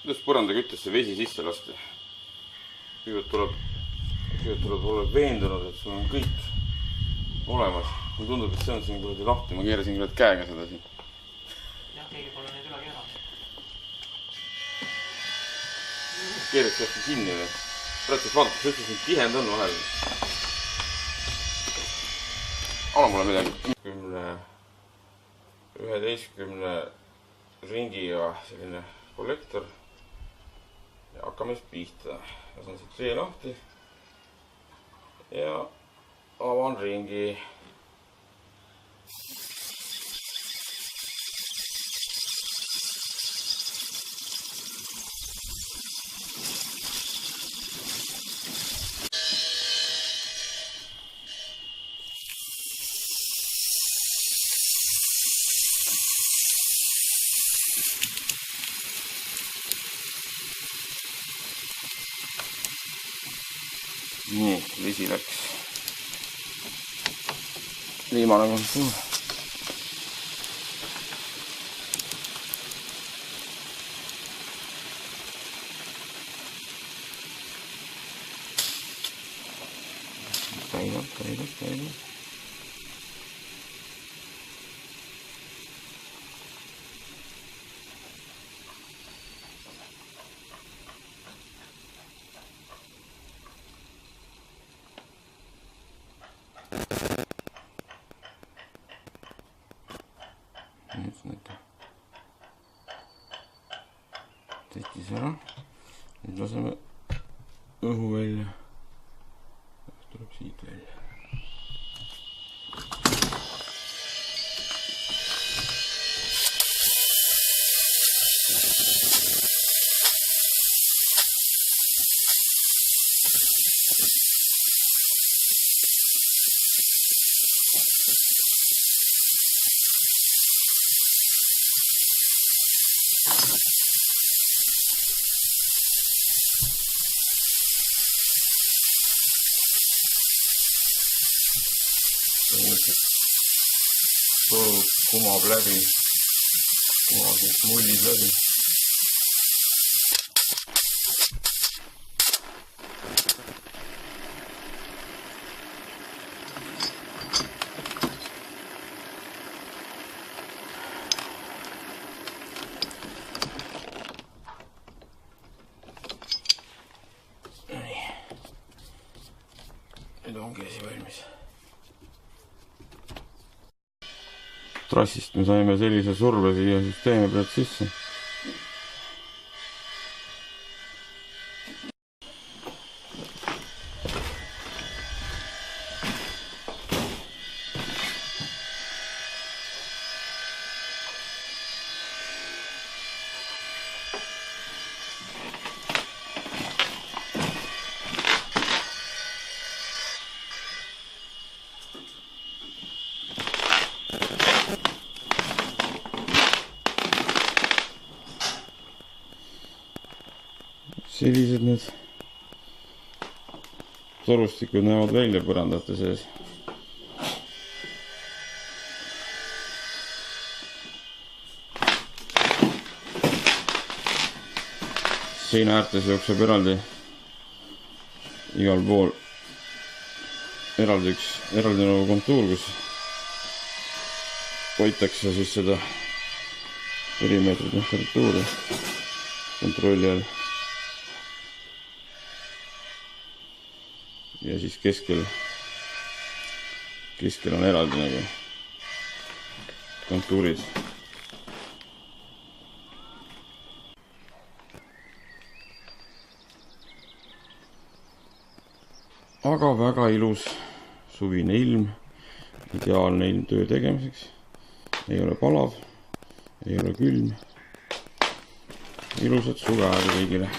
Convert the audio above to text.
kuidas põrandaküttesse vesi sisse lasta? Kõigepealt tuleb olla veendunud, et sul on kõik olemas. Mulle tundub, et see on siin kuradi lahti. Ma keerasin kuradi käega seda siin. Jah, keegi pole neid üle keeranud. Keeraks jätki kinni või? Praegu vaadata, see üldse siin tihend on vahel. Anna mulle midagi. 11 ringiga selline kollektor. Ja hakkame siis pihta. Lasen siit vee lahti. Ja avan ringi. Nii, vesi läks. Viimane kontuur. Käidab. Tehtis ära. Nüüd laseme õhu välja. Tuleb siit välja. Kumab läbi, mullid läbi. Nüüd ongi asi valmis. Trassist me saime sellise surve siia süsteemi pealt sisse. Sellised need torustikud näevad välja põrandate sees. Seina äärtes jookseb eraldi igal pool eraldi nagu kontuur, kus hoitakse siis seda perimeetri temperatuuri kontrolli all. Ja siis keskel on eraldi nagu kontuurid. Aga väga ilus suvine ilm, ideaalne ilm töö tegemiseks. Ei ole palav, ei ole külm. Ilusat suveaega kõigile.